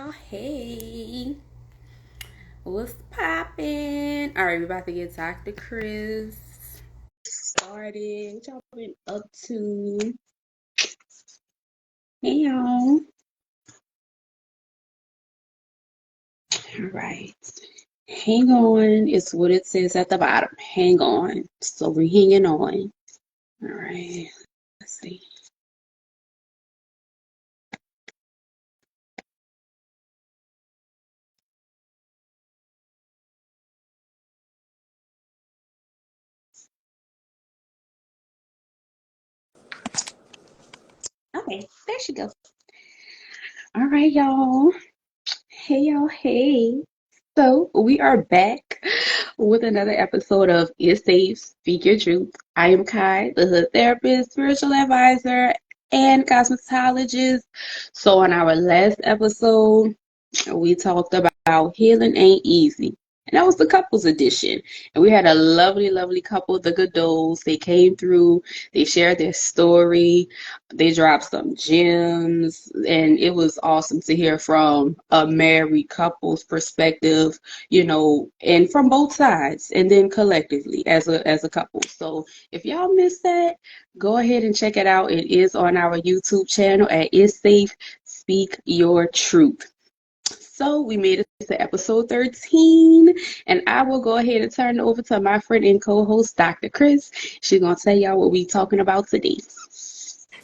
y'all. Hey, what's poppin'? All right, we're about to get Dr. Chris started. What y'all been up to? Hey, y'all. All right. Hang on. It's what it says at the bottom. Hang on. So we're hanging on. All right. Let's see. Okay, there she goes. All right, y'all. Hey, y'all. Hey. So we are back with another episode of It's Safe, Speak Your Truth. I am Kai, the hood therapist, spiritual advisor, and cosmetologist. So on our last episode, we talked about healing ain't easy. And that was the couples edition. And we had a lovely, lovely couple, the Goodolls. They came through, they shared their story, they dropped some gems, and it was awesome to hear from a married couple's perspective, and from both sides, and then collectively as a couple. So if y'all missed that, go ahead and check it out. It is on our YouTube channel at Is Safe, Speak Your Truth. So we made it to episode 13, and I will go ahead and turn it over to my friend and co-host, Dr. Chris. She's gonna tell y'all what we talking about today.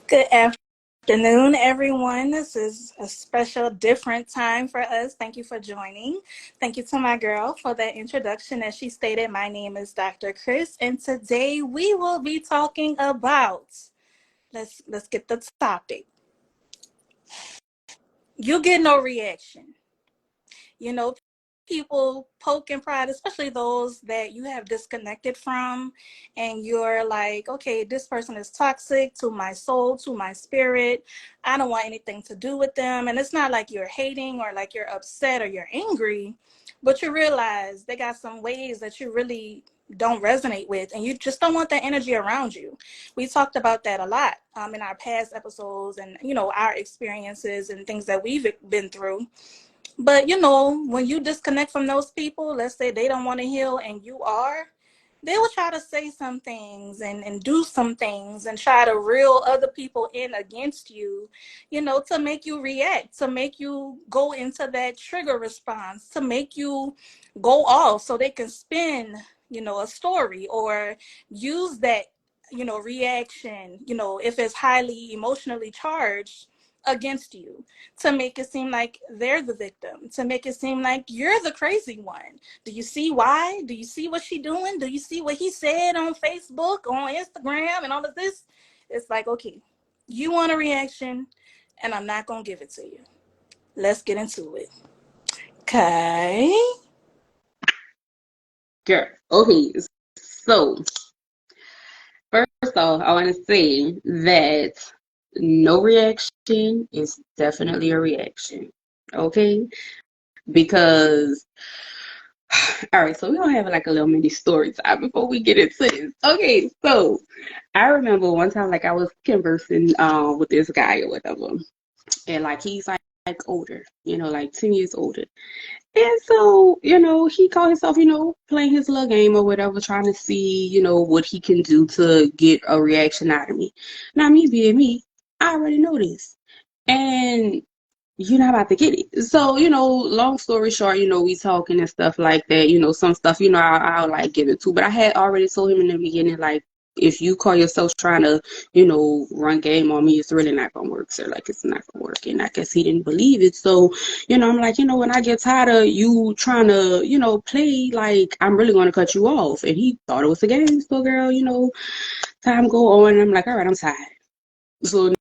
Good afternoon, everyone. This is a special, different time for us. Thank you for joining. Thank you to my girl for that introduction. As she stated, my name is Dr. Chris, and today we will be talking about. Let's get the topic. You get no reaction. You know, people poke and prod, especially those that you have disconnected from, and you're like, okay, this person is toxic to my soul, to my spirit. I don't want anything to do with them. And it's not like you're hating or like you're upset or you're angry, but you realize they got some ways that you really don't resonate with, and you just don't want that energy around you. We talked about that a lot in our past episodes, and our experiences and things that we've been through. But when you disconnect from those people, let's say they don't want to heal and you are, they will try to say some things and do some things and try to reel other people in against you, to make you react, to make you go into that trigger response, to make you go off so they can spin, a story or use that, reaction, if it's highly emotionally charged against you, to make it seem like they're the victim, to make it seem like you're the crazy one. Do you see why? Do you see what she doing? Do you see what he said on Facebook, on Instagram, and all of this? It's like, okay, you want a reaction, and I'm not going to give it to you. Let's get into it. Okay. Girl, okay. So first off, I want to say that no reaction is definitely a reaction. Okay, because all right, so we're gonna have like a little mini story time before we get into this. Okay, so I remember one time like I was conversing with this guy or whatever, and like he's like older, like 10 years older. And so, he called himself, playing his little game or whatever, trying to see, what he can do to get a reaction out of me. Now, me being me, I already know this. And you're not about to get it. So, long story short, we talking and stuff like that. Some stuff, I'll like give it to. But I had already told him in the beginning, like, if you call yourself trying to, run game on me, it's really not gonna work, sir. Like, it's not gonna work. And I guess he didn't believe it. So, I'm like, when I get tired of you trying to, play, like, I'm really gonna cut you off. And he thought it was a game. So, girl, time go on. And I'm like, all right, I'm tired. So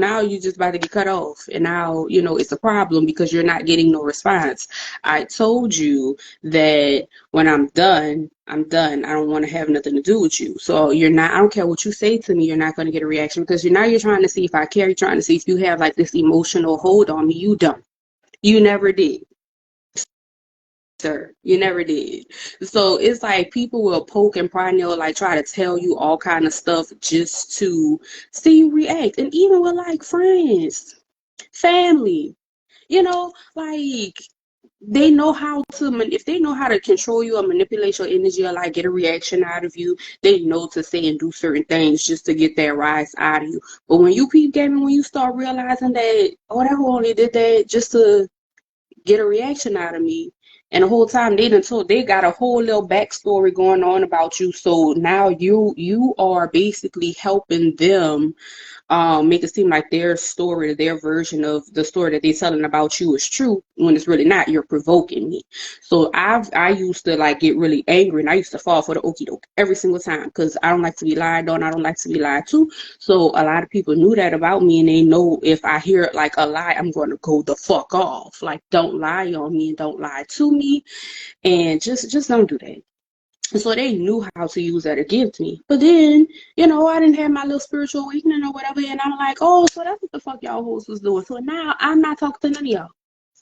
now you're just about to get cut off. And now, it's a problem because you're not getting no response. I told you that when I'm done, I'm done. I don't want to have nothing to do with you. So I don't care what you say to me, you're not going to get a reaction because you're trying to see if I care. You're trying to see if you have like this emotional hold on me. You don't. You never did. Sir, you never did. So it's like people will poke and pry and they'll like try to tell you all kind of stuff just to see you react. And even with like friends, family, Like they know how to if they know how to control you or manipulate your energy or like get a reaction out of you, they know to say and do certain things just to get that rise out of you. But when you peep gaming, when you start realizing that, oh, that who only did that just to get a reaction out of me, and the whole time they done told they got a whole little backstory going on about you, so now you are basically helping them make it seem like their story, their version of the story that they're telling about you is true when it's really not. You're provoking me. So I used to like get really angry and I used to fall for the okie doke every single time because I don't like to be lied on. I don't like to be lied to. So a lot of people knew that about me and they know if I hear like a lie, I'm going to go the fuck off. Like don't lie on me and don't lie to me and just don't do that. And so they knew how to use that against me. But then, I didn't have my little spiritual awakening or whatever, and I'm like, oh, so that's what the fuck y'all hoes was doing. So now I'm not talking to none of y'all.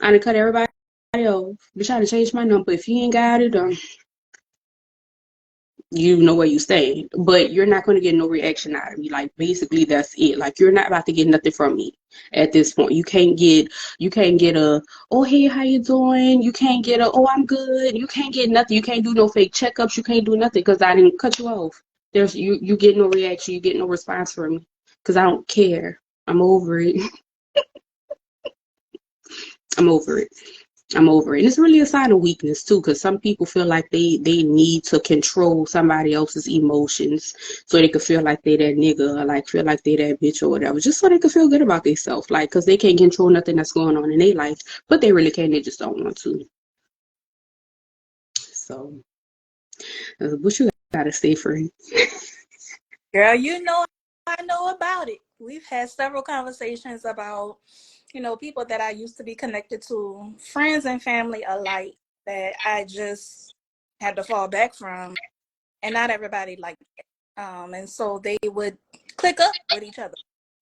I done cut everybody off. Bitch, I done changed my number. If you ain't got it, you know where you stay. But you're not going to get no reaction out of me. Like, basically, that's it. Like, you're not about to get nothing from me at this point. You can't get a, oh, hey, how you doing? You can't get a, oh, I'm good. You can't get nothing. You can't do no fake checkups. You can't do nothing because I didn't cut you off. You get no reaction. You get no response from me because I don't care. I'm over it. I'm over it. I'm over it. And it's really a sign of weakness too, because some people feel like they need to control somebody else's emotions so they could feel like they that nigga or like feel like they that bitch or whatever, just so they could feel good about themselves. Like, because they can't control nothing that's going on in their life, but they really can. They just don't want to. So, what you gotta say, friend? Girl, I know about it. We've had several conversations about, people that I used to be connected to, friends and family alike, that I just had to fall back from. And not everybody liked it. And so they would click up with each other,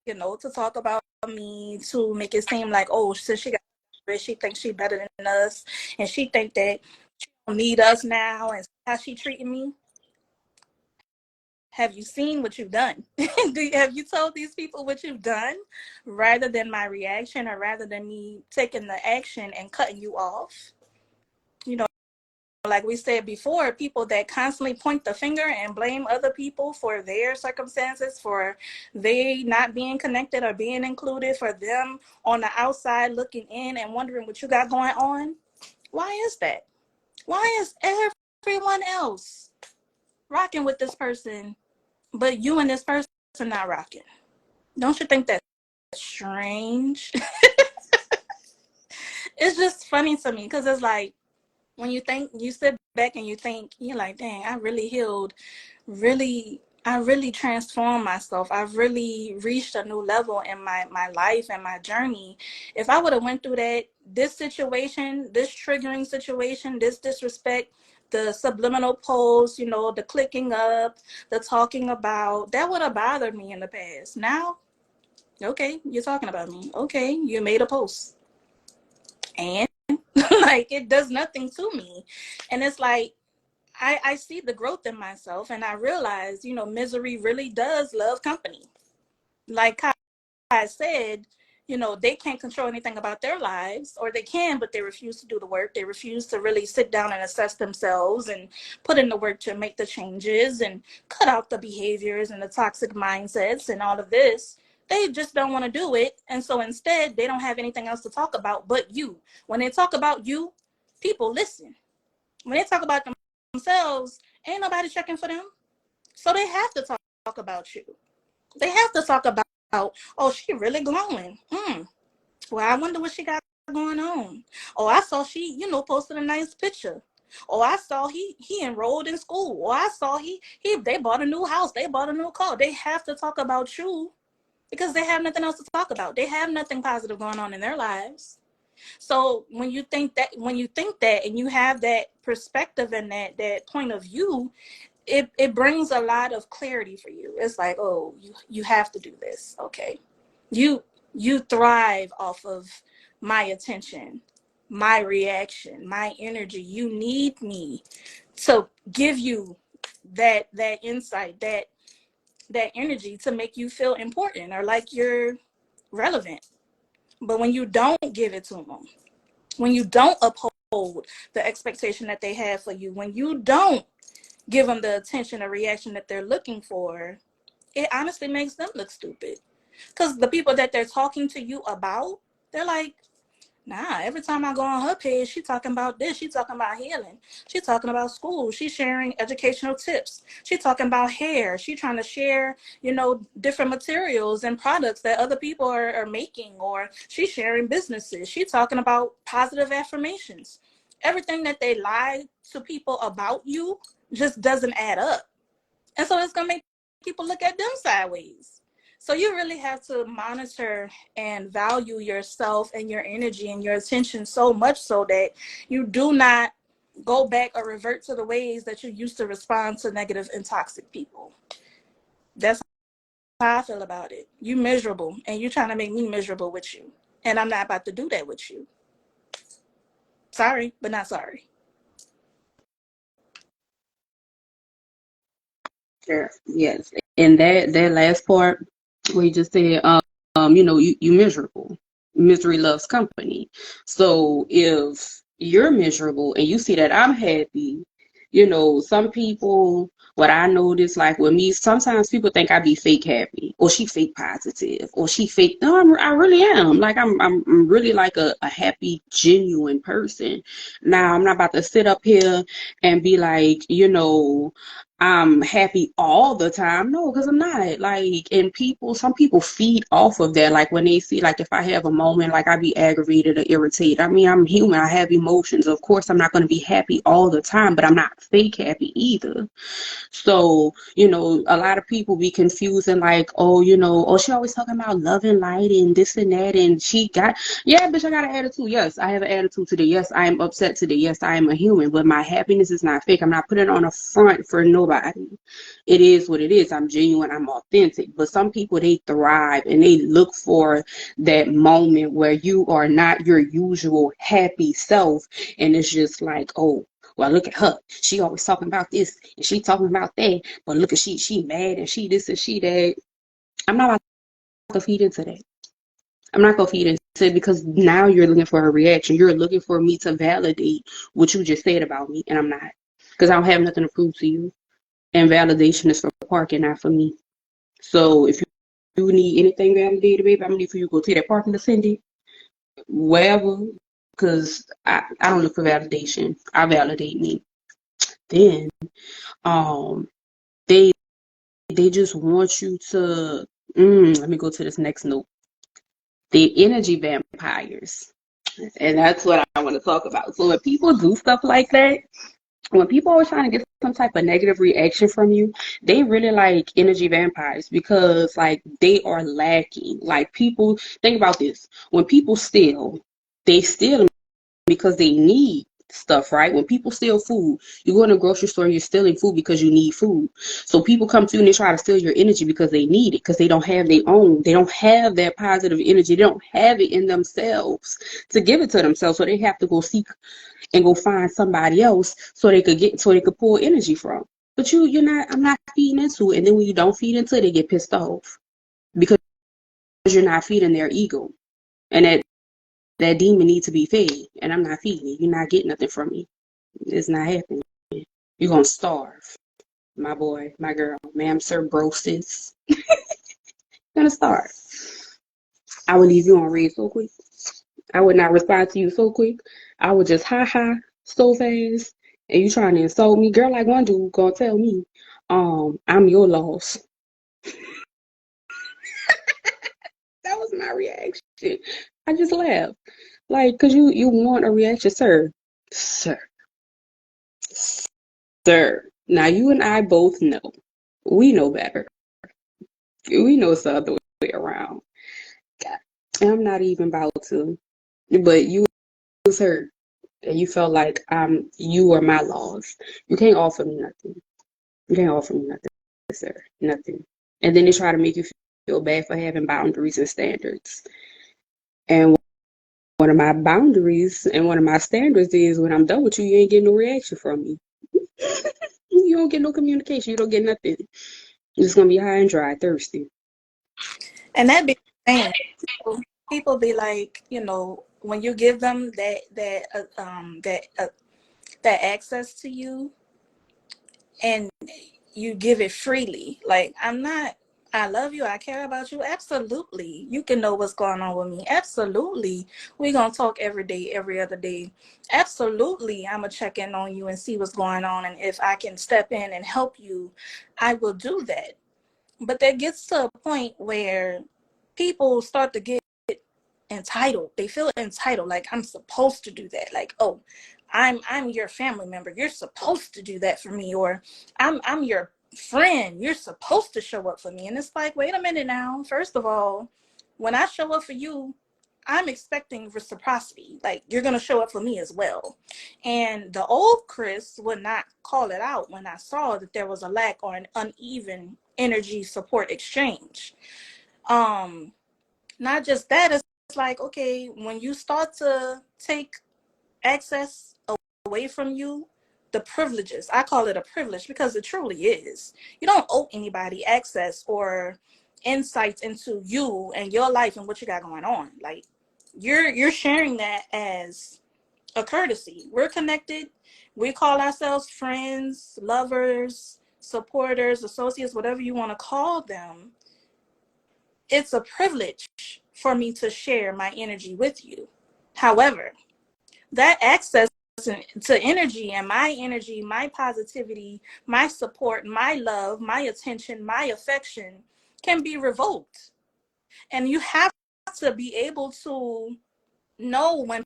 to talk about me, to make it seem like, oh, since she got rich, she thinks she better than us, and she think that she don't need us now, and how she treating me. Have you seen what you've done? Have you told these people what you've done, rather than my reaction, or rather than me taking the action and cutting you off? You know, like we said before, people that constantly point the finger and blame other people for their circumstances, for they not being connected or being included, for them on the outside looking in and wondering what you got going on. Why is that? Why is everyone else rocking with this person, but you and this person not rocking? Don't you think that's strange? It's just funny to me because it's like, when you sit back and you think, you're like, dang, I really healed, I really transformed myself. I've really reached a new level in my life and my journey. If I would have went through this situation, this triggering situation, this disrespect, the subliminal posts, the clicking up, the talking about, that would have bothered me in the past. Now, okay, you're talking about me. Okay, you made a post. And like, it does nothing to me. And it's like, I see the growth in myself, and I realize, misery really does love company. Like I said, they can't control anything about their lives, or they can, but they refuse to do the work. They refuse to really sit down and assess themselves and put in the work to make the changes and cut out the behaviors and the toxic mindsets and all of this. They just don't want to do it. And so instead, they don't have anything else to talk about but you. When they talk about you, people listen. When they talk about themselves, ain't nobody checking for them. So they have to talk about you. They have to talk about, oh, she really glowing. Well, I wonder what she got going on. Oh, I saw she, posted a nice picture. Oh, I saw he enrolled in school. Oh, I saw he they bought a new house. They bought a new car. They have to talk about you because they have nothing else to talk about. They have nothing positive going on in their lives. So when you think that and you have that perspective and that point of view, it brings a lot of clarity for you. It's like, oh, you have to do this. Okay. You thrive off of my attention, my reaction, my energy. You need me to give you that insight, that energy to make you feel important or like you're relevant. But when you don't give it to them, when you don't uphold the expectation that they have for you, when you don't give them the attention or reaction that they're looking for, it honestly makes them look stupid. Because the people that they're talking to you about, they're like, nah, every time I go on her page, she talking about this. She talking about healing. She talking about school. She's sharing educational tips. She talking about hair. She trying to share, different materials and products that other people are making, or she's sharing businesses. She talking about positive affirmations. Everything that they lie to people about you just doesn't add up. And so it's going to make people look at them sideways. So you really have to monitor and value yourself and your energy and your attention so much so that you do not go back or revert to the ways that you used to respond to negative and toxic people. That's how I feel about it. You miserable and you trying to make me miserable with you. And I'm not about to do that with you. Sorry, but not sorry. Sure. Yes. And that last part where you just said, you miserable. Misery loves company. So if you're miserable and you see that I'm happy, some people, what I notice, like with me, sometimes people think I be fake happy, or she fake positive, or she fake. No, I really am. Like I'm really like a happy, genuine person. Now I'm not about to sit up here and be like, I'm happy all the time. No, because I'm not. Like, and some people feed off of that. Like when they see, like if I have a moment, like I be aggravated or irritated. I mean, I'm human. I have emotions. Of course, I'm not going to be happy all the time, but I'm not fake happy either. So, a lot of people be confusing like, oh, oh, she always talking about love and light and this and that. And yeah, bitch, I got an attitude. Yes, I have an attitude today. Yes, I am upset today. Yes, I am a human, but my happiness is not fake. I'm not putting it on a front for nobody. It is what it is. I'm genuine. I'm authentic. But some people, they thrive and they look for that moment where you are not your usual happy self. And it's just like, oh, well, look at her. She always talking about this and she talking about that. But look at she mad and she this and she that. I'm not about to feed into that. I'm not gonna feed into it because now you're looking for a reaction. You're looking for me to validate what you just said about me, and I'm not. Because I don't have nothing to prove to you. And validation is for parking, not for me. So if you need anything validated, baby, I'm need for you to go to that parking to send it. Wherever. Because I don't look for validation. I validate me. Then um they just want you to let me go to this next note. The energy vampires. And that's what I want to talk about. So when people do stuff like that, when people are trying to get some type of negative reaction from you, they really like energy vampires because like they are lacking. Like people, think about this. When people steal, they steal because they need stuff, right? When people steal food, you go in a grocery store and you're stealing food because you need food. So people come to you and they try to steal your energy because they need it, because they don't have their own. They don't have that positive energy. They don't have it in themselves to give it to themselves. So they have to go seek and go find somebody else so they could pull energy from. But I'm not feeding into it. And then when you don't feed into it, they get pissed off because you're not feeding their ego. And that demon needs to be fed, and I'm not feeding it. You're not getting nothing from me. It's not happening. You're gonna starve, my boy, my girl, ma'am, sir, bro, sis. You're gonna starve. I would leave you on read so quick. I would not respond to you so quick. I would just so fast, and you trying to insult me, girl. Like one dude gonna tell me, I'm your loss. That was my reaction. I just laughed, like, cause you want a reaction, sir. Sir, now you and I both know. We know better. We know it's the other way around. And I'm not even about to. But you was hurt. And you felt like you were my loss. You can't offer me nothing. You can't offer me nothing, sir. Nothing. And then they try to make you feel bad for having boundaries and standards. And one of my boundaries and one of my standards is when I'm done with you, you ain't getting no reaction from me. You don't get no communication. You don't get nothing. You're just gonna be high and dry, thirsty. And that be the thing. people be like, when you give them that access to you, and you give it freely. Like, I love you. I care about you. Absolutely. You can know what's going on with me. Absolutely. We're going to talk every day, every other day. Absolutely. I'm going to check in on you and see what's going on. And if I can step in and help you, I will do that. But that gets to a point where people start to get entitled. They feel entitled, like I'm supposed to do that. Like, oh, I'm your family member. You're supposed to do that for me. Or I'm your friend. You're supposed to show up for me. And it's like, wait a minute now. First of all, when I show up for you, I'm expecting reciprocity. Like, you're going to show up for me as well. And the old Chris would not call it out when I saw that there was a lack or an uneven energy support exchange. Not just that, it's like, okay, when you start to take access away from you, the privileges, I call it a privilege because it truly is. You don't owe anybody access or insights into you and your life and what you got going on. Like, you're sharing that as a courtesy. We're connected. We call ourselves friends, lovers, supporters, associates, whatever you want to call them. It's a privilege for me to share my energy with you. However, that access to energy, my positivity, my support, my love, my attention, my affection can be revoked. And you have to be able to know when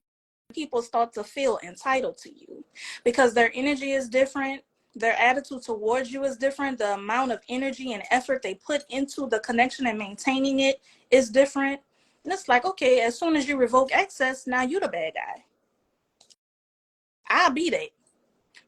people start to feel entitled to you, because their energy is different. Their attitude towards you is different. The amount of energy and effort they put into the connection and maintaining it is different. And it's like, okay, as soon as you revoke access, now you the bad guy. I'll be that,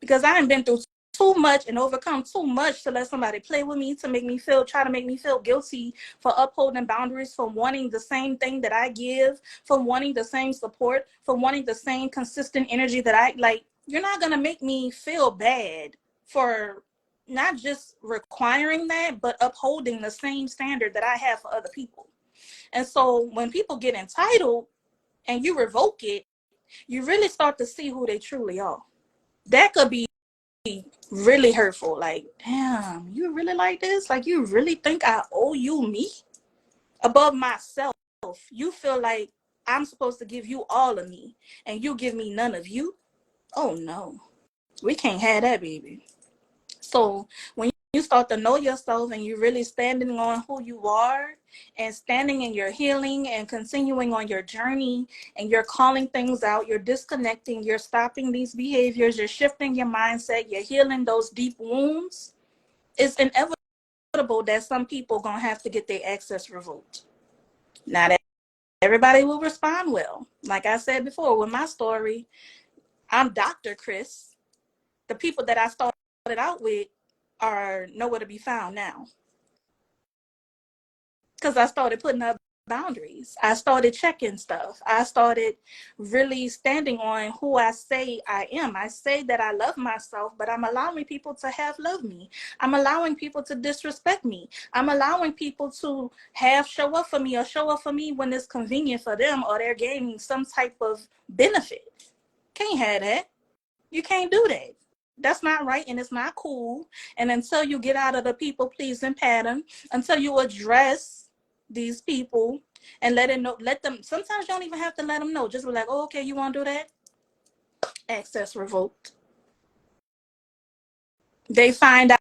because I haven't been through too much and overcome too much to let somebody play with me, to try to make me feel guilty for upholding boundaries, for wanting the same thing that I give, for wanting the same support, for wanting the same consistent energy that I like. You're not going to make me feel bad for not just requiring that, but upholding the same standard that I have for other people. And so when people get entitled and you revoke it, you really start to see who they truly are. That could be really hurtful. Like, damn, you really like this? Like, you really think I owe you me above myself? You feel like I'm supposed to give you all of me and you give me none of you? Oh no, we can't have that, baby. So when you start to know yourself and you're really standing on who you are and standing in your healing and continuing on your journey, and you're calling things out, you're disconnecting, you're stopping these behaviors, you're shifting your mindset, you're healing those deep wounds, it's inevitable that some people gonna have to get their access revoked. Not everybody will respond well. Like I said before with my story, I'm Dr. Chris. The people that I started out with are nowhere to be found now, because I started putting up boundaries. I started checking stuff. I started really standing on who I say I am. I say that I love myself, but I'm allowing people to have love me. I'm allowing people to disrespect me. I'm allowing people to have show up for me, or show up for me when it's convenient for them, or they're gaining some type of benefit. Can't have that. You can't do that. That's not right, and it's not cool. And until you get out of the people pleasing pattern, until you address these people and let them, sometimes you don't even have to let them know. Just be like, oh, okay, you want to do that? Access revoked. They find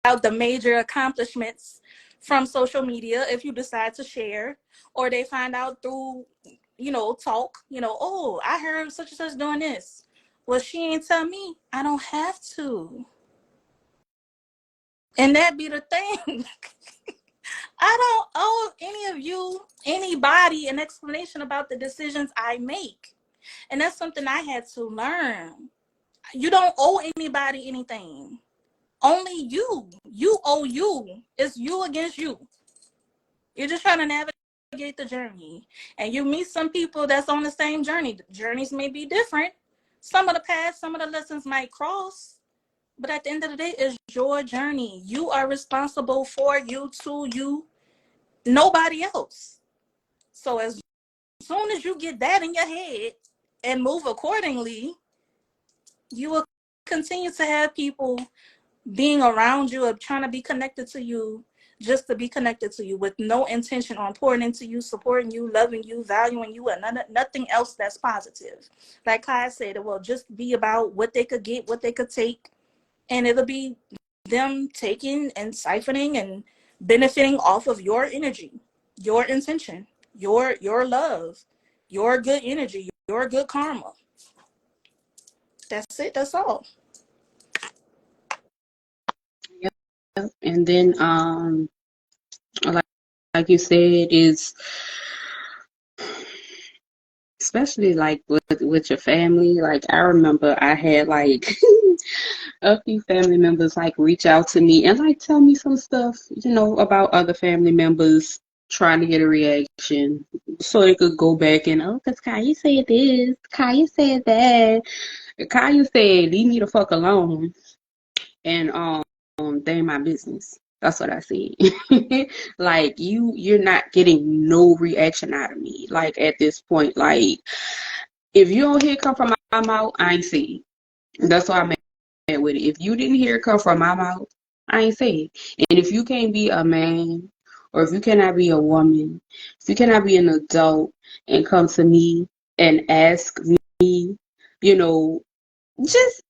out the major accomplishments from social media if you decide to share, or they find out through, talk, oh, I heard such and such doing this. Well, she ain't tell me. I don't have to. And that be the thing. I don't owe any of you, anybody, an explanation about the decisions I make. And that's something I had to learn. You don't owe anybody anything. Only you. You owe you. It's you against you. You're just trying to navigate the journey. And you meet some people that's on the same journey. The journeys may be different. Some of the paths, some of the lessons might cross. But at the end of the day, it's your journey. You are responsible for you, to you, nobody else. So as soon as you get that in your head and move accordingly, you will continue to have people being around you or trying to be connected to you just to be connected to you with no intention on pouring into you, supporting you, loving you, valuing you, and nothing else that's positive. Like Kai said, it will just be about what they could get, what they could take, and it'll be them taking and siphoning and benefiting off of your energy, your intention, your love, your good energy, your good karma. That's it. That's all. Yep. And then like, like you said, is especially like with your family. Like I remember I had like a few family members like reach out to me and like tell me some stuff, about other family members trying to get a reaction so they could go back and, oh, because Kaya said this, Kaya said that, Kaya said leave me the fuck alone, and they ain't my business. That's what I said. Like you're not getting no reaction out of me. Like at this point, like if you don't hear it come from my mouth, I ain't see it. That's why I'm at with it. If you didn't hear it come from my mouth, I ain't say it. And if you can't be a man, or if you cannot be a woman, if you cannot be an adult and come to me and ask me, you know, just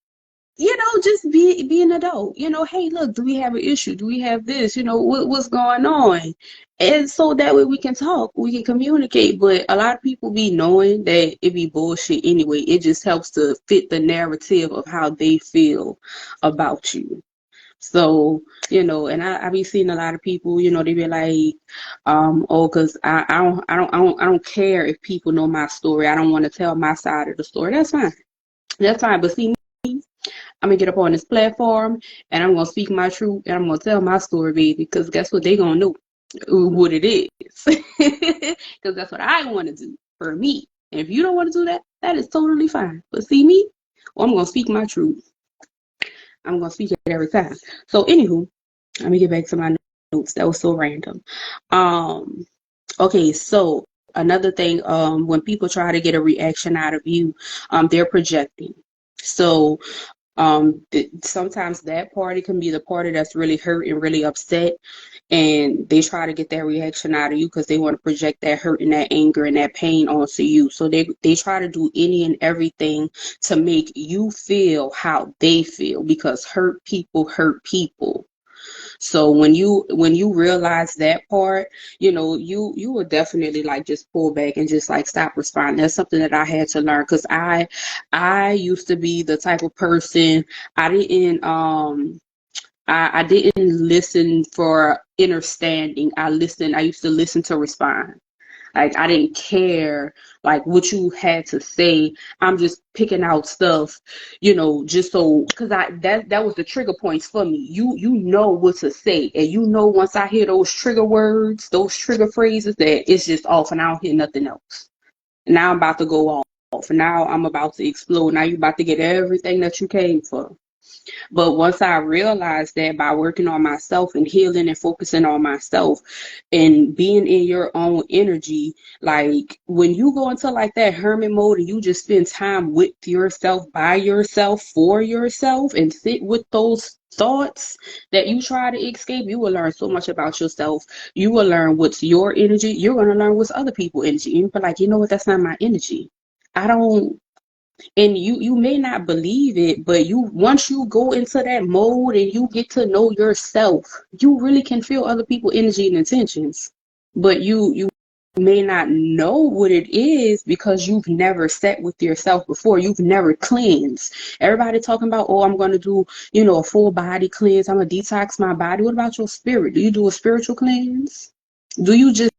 just be an adult. Hey, look, do we have an issue? Do we have this? What's going on? And so that way we can talk, we can communicate. But a lot of people be knowing that it be bullshit anyway. It just helps to fit the narrative of how they feel about you. So, and I be seeing a lot of people, they be like, oh, cause I don't care if people know my story. I don't want to tell my side of the story. That's fine. That's fine. But see, I'm gonna get up on this platform and I'm gonna speak my truth and I'm gonna tell my story, baby, because guess what? They gonna know what it is. Because that's what I want to do for me. And if you don't want to do that, that is totally fine. But see me, well, I'm gonna speak my truth. I'm gonna speak it every time. So anywho, let me get back to my notes. That was so random. Um, okay, so another thing, when people try to get a reaction out of you, they're projecting. So sometimes that party can be the party that's really hurt and really upset, and they try to get that reaction out of you because they want to project that hurt and that anger and that pain onto you. So they try to do any and everything to make you feel how they feel, because hurt people hurt people. So when you realize that part, you will definitely like just pull back and just like stop responding. That's something that I had to learn, because I used to be the type of person. I didn't listen for understanding. I used to listen to respond. Like I didn't care like what you had to say. I'm just picking out stuff, just so, because that was the trigger points for me. You know what to say, and once I hear those trigger words, those trigger phrases, that it's just off, and I don't hear nothing else. Now I'm about to go off. Now I'm about to explode. Now you're about to get everything that you came for. But once I realized that by working on myself and healing and focusing on myself and being in your own energy, like when you go into like that hermit mode and you just spend time with yourself, by yourself, for yourself, and sit with those thoughts that you try to escape, you will learn so much about yourself. You will learn what's your energy. You're going to learn what's other people's energy. And you're like, you know what? That's not my energy. I don't. And you may not believe it, but once you go into that mode and you get to know yourself, you really can feel other people's energy and intentions. But you may not know what it is because you've never sat with yourself before. You've never cleansed. Everybody talking about, oh, I'm going to do, a full body cleanse. I'm going to detox my body. What about your spirit? Do you do a spiritual cleanse? Do you just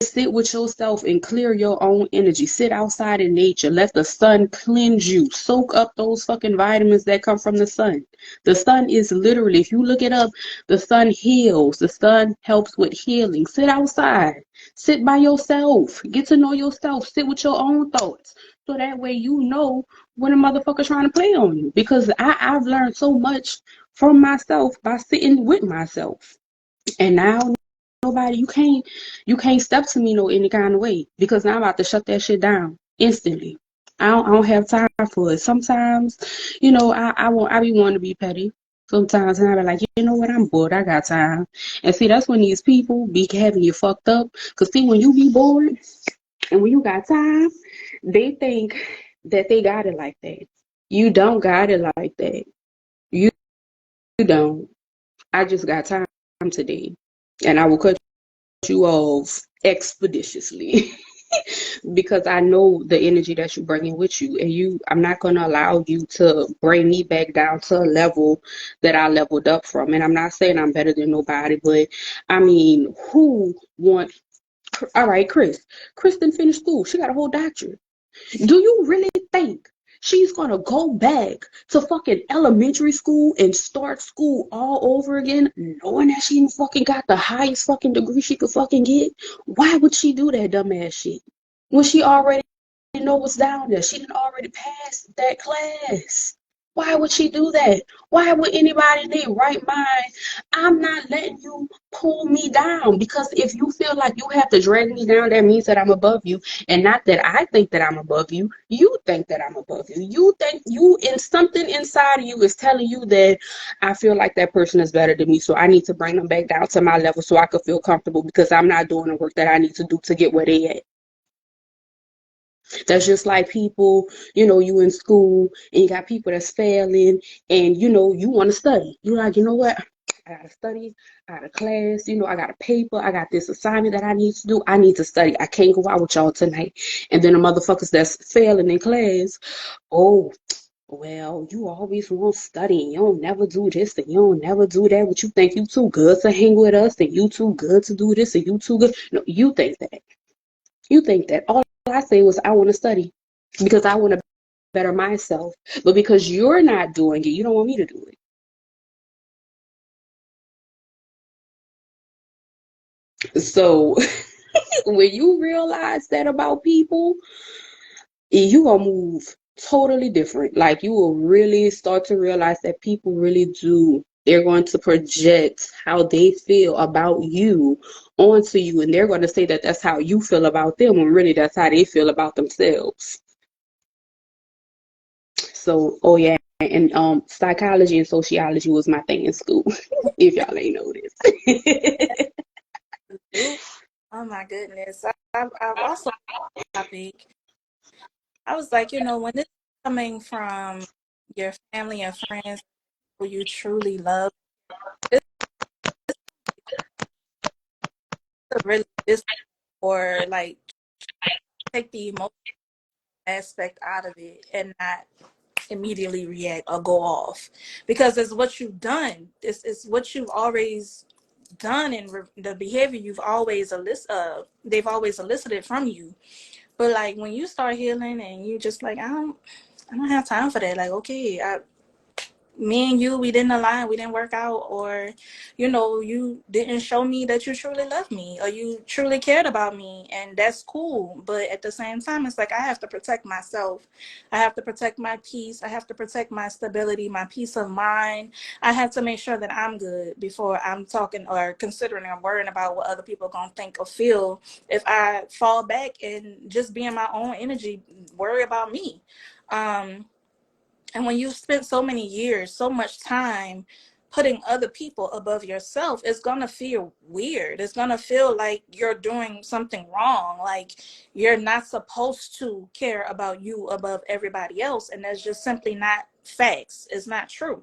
sit with yourself and clear your own energy? Sit outside in nature. Let the sun cleanse you. Soak up those fucking vitamins that come from the sun. The sun is literally, if you look it up, the sun heals. The sun helps with healing. Sit outside. Sit by yourself. Get to know yourself. Sit with your own thoughts. So that way you know when a motherfucker's trying to play on you. Because I've learned so much from myself by sitting with myself. And now nobody, you can't step to me no any kind of way because now I'm about to shut that shit down instantly. I don't have time for it. Sometimes, I be wanting to be petty. Sometimes and I be like, you know what, I'm bored. I got time. And see, that's when these people be having you fucked up. Cause see, when you be bored and when you got time, they think that they got it like that. You don't got it like that. You don't. I just got time today, and I will cut you off expeditiously because I know the energy that you're bringing with you, and I'm not going to allow you to bring me back down to a level that I leveled up from. And I'm not saying I'm better than nobody, but I mean, who want? All right, Chris. Chris didn't finish school. She got a whole doctorate. Do you really think she's gonna go back to fucking elementary school and start school all over again, knowing that she fucking got the highest fucking degree she could fucking get? Why would she do that dumbass shit when she already know what's down there? She didn't already pass that class. Why would she do that? Why would anybody in their right mind? I'm not letting you pull me down because if you feel like you have to drag me down, that means that I'm above you. And not that I think that I'm above you. You think that I'm above you. You think you in something inside of you is telling you that I feel like that person is better than me. So I need to bring them back down to my level so I could feel comfortable because I'm not doing the work that I need to do to get where they at. That's just like people, you in school and you got people that's failing and you want to study. You're like, you know what? I gotta study, I got a class, I got a paper, I got this assignment that I need to do. I need to study. I can't go out with y'all tonight. And then the motherfuckers that's failing in class, oh, well, you always want to study and you don't never do this and you don't never do that, but you think you too good to hang with us and you too good to do this and you too good. No, you think that. You think that. All I say was I want to study because I want to better myself. But because you're not doing it, you don't want me to do it. So when you realize that about people, you gonna move totally different. Like you will really start to realize that people really do. They're going to project how they feel about you onto you, and they're going to say that that's how you feel about them, when really that's how they feel about themselves. So, oh yeah, and psychology and sociology was my thing in school. If y'all ain't know this. Oh my goodness. I've also topic. I was like, when this is coming from your family and friends who you truly love, it's a really this or like take the emotional aspect out of it and not immediately react or go off because it's what you've done. It's what you've always done and the behavior you've always they've always elicited from you. But like when you start healing and you just like I don't have time for that. Like okay, me and you, we didn't align, we didn't work out, or you didn't show me that you truly loved me or you truly cared about me, and that's cool. But at the same time, it's like I have to protect myself. I have to protect my peace. I have to protect my stability, my peace of mind. I have to make sure that I'm good before I'm talking or considering or worrying about what other people are gonna think or feel if I fall back and just be in my own energy, worry about me. And when you've spent so many years, so much time putting other people above yourself, it's going to feel weird. It's going to feel like you're doing something wrong. Like you're not supposed to care about you above everybody else. And that's just simply not facts. It's not true.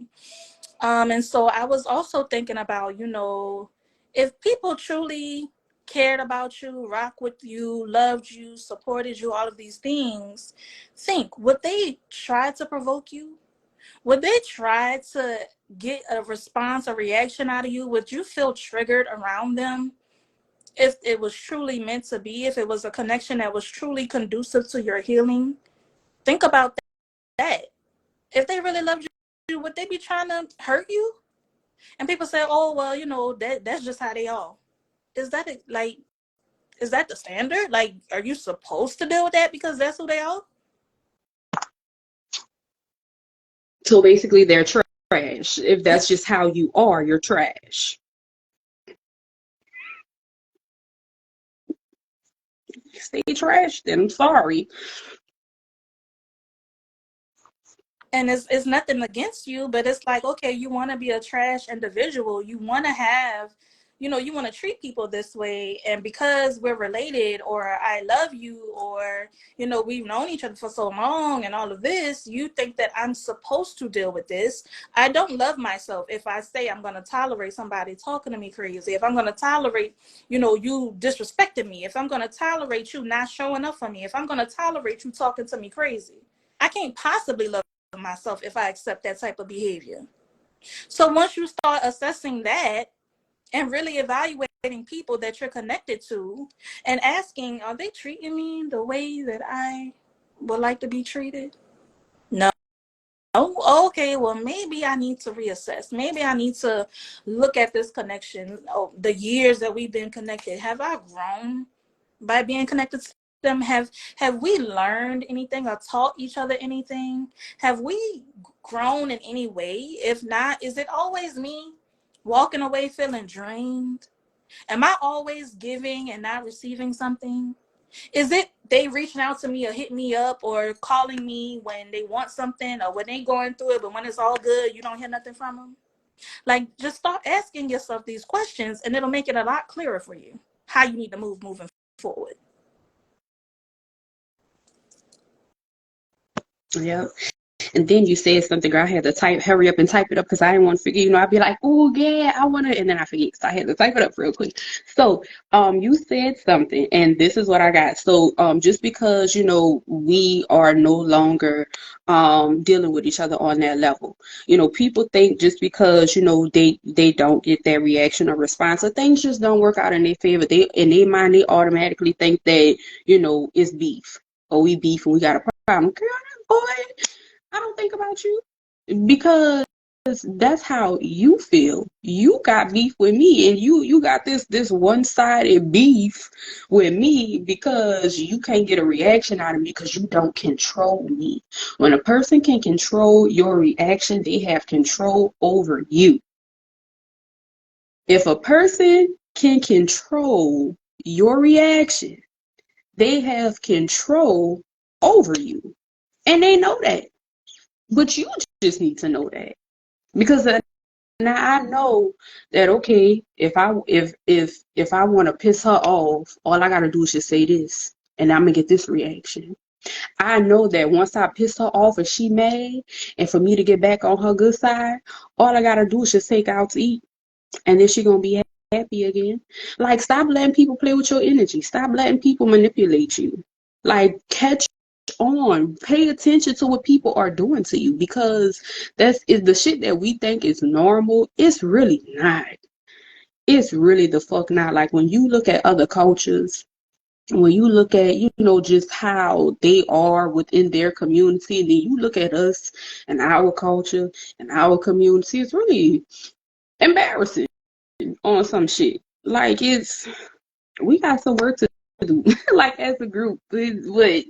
And so I was also thinking about, if people truly cared about you, rock with you, loved you, supported you, all of these things, think, would they try to provoke you? Would they try to get a response, a reaction out of you? Would you feel triggered around them if it was truly meant to be, if it was a connection that was truly conducive to your healing? Think about that. If they really loved you, would they be trying to hurt you? And people say, "Oh, well, that's just how they are." Is that like? Is that the standard? Like, are you supposed to deal with that because that's who they are? So basically, they're trash. If that's just how you are, you're trash. stay trash, then I'm sorry. And it's nothing against you, but it's like, okay, you want to be a trash individual, you want to have, you want to treat people this way, and because we're related, or I love you, or we've known each other for so long and all of this, you think that I'm supposed to deal with this. I don't love myself if I say I'm going to tolerate somebody talking to me crazy, if I'm going to tolerate you disrespecting me, if I'm going to tolerate you not showing up for me, if I'm going to tolerate you talking to me crazy. I can't possibly love myself if I accept that type of behavior. So once you start assessing that and really evaluating people that you're connected to and asking, are they treating me the way that I would like to be treated? No. Oh, okay, well, maybe I need to reassess. Maybe I need to look at this connection. Oh, the years that we've been connected. Have I grown by being connected to them? Have we learned anything or taught each other anything? Have we grown in any way? If not, is it always me walking away feeling drained? Am I always giving and not receiving something? Is it they reaching out to me or hitting me up or calling me when they want something or when they going through it, but when it's all good, you don't hear nothing from them? Like, just start asking yourself these questions, and it'll make it a lot clearer for you how you need to move moving forward. Yeah. And then you said something, girl. I had to hurry up and type it up because I didn't want to forget. I'd be like, oh yeah, I want to, and then I forget. So I had to type it up real quick. So, you said something, and this is what I got. So, just because we are no longer dealing with each other on that level, people think just because they don't get that reaction or response, or things just don't work out in their favor. They in their mind they automatically think that it's beef. Oh, we beef and we got a problem. Girl, boy. I don't think about you because that's how you feel. You got beef with me, and you got this one-sided beef with me because you can't get a reaction out of me because you don't control me. When a person can control your reaction, they have control over you. If a person can control your reaction, they have control over you. And they know that. But you just need to know that because now I know that okay, if I want to piss her off, all I gotta do is just say this, and I'm gonna get this reaction. I know that once I piss her off and she mad, and for me to get back on her good side, all I gotta do is just take her out to eat, and then she gonna be happy again. Like, stop letting people play with your energy. Stop letting people manipulate you. Like, catch on, pay attention to what people are doing to you, because that's is the shit that we think is normal. It's really not. It's really the fuck not. Like, when you look at other cultures, when you look at just how they are within their community, and then you look at us and our culture and our community, it's really embarrassing on some shit. Like, we got some work to do like as a group, but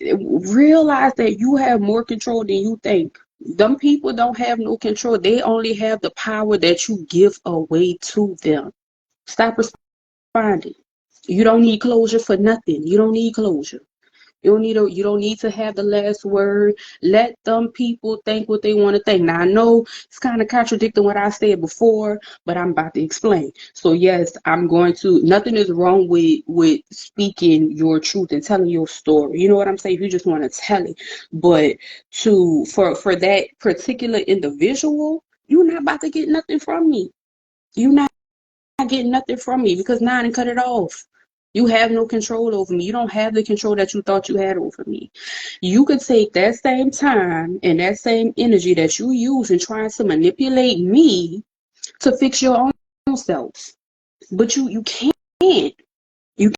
realize that you have more control than you think. Them people don't have no control. They only have the power that you give away to them. Stop responding. You don't need closure for nothing. You don't need closure. You don't need to have the last word. Let them people think what they want to think. Now I know it's kind of contradicting what I said before, but I'm about to explain. So yes, I'm going to. Nothing is wrong with speaking your truth and telling your story. You know what I'm saying? If you just want to tell it, but for that particular individual, you're not about to get nothing from me. You're not getting nothing from me because now I done cut it off. You have no control over me. You don't have the control that you thought you had over me. You could take that same time and that same energy that you use in trying to manipulate me to fix your own self. But you can't. You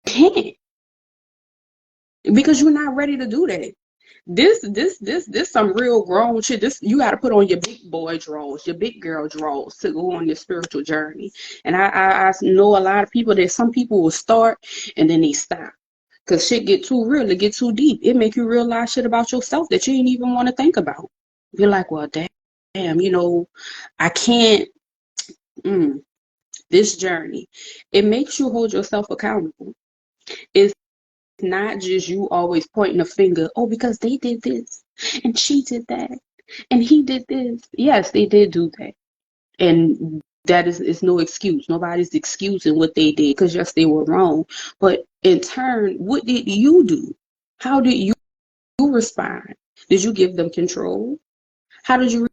can't. Because you're not ready to do that. This some real grown shit. This you got to put on your big boy drawers, your big girl drawers to go on this spiritual journey. And I know a lot of people that some people will start and then they stop because shit get too real, it get too deep. It make you realize shit about yourself that you didn't even want to think about. You're like, well, damn, I can't. This journey, it makes you hold yourself accountable. It's not just you always pointing a finger, oh, because they did this and she did that and he did this. Yes, they did do that. And that is no excuse. Nobody's excusing what they did because yes, they were wrong. But in turn, what did you do? How did you respond? Did you give them control? How did you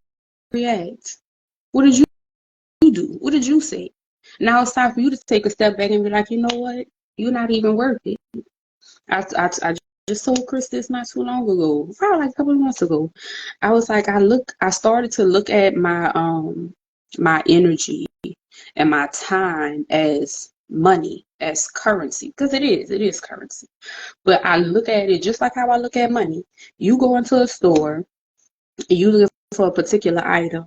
react? What did you do? What did you say? Now it's time for you to take a step back and be like, you know what? You're not even worth it. I just told Chris this not too long ago, probably like a couple of months ago. I was like, I started to look at my energy and my time as money, as currency, because it is currency. But I look at it just like how I look at money. You go into a store, you look for a particular item.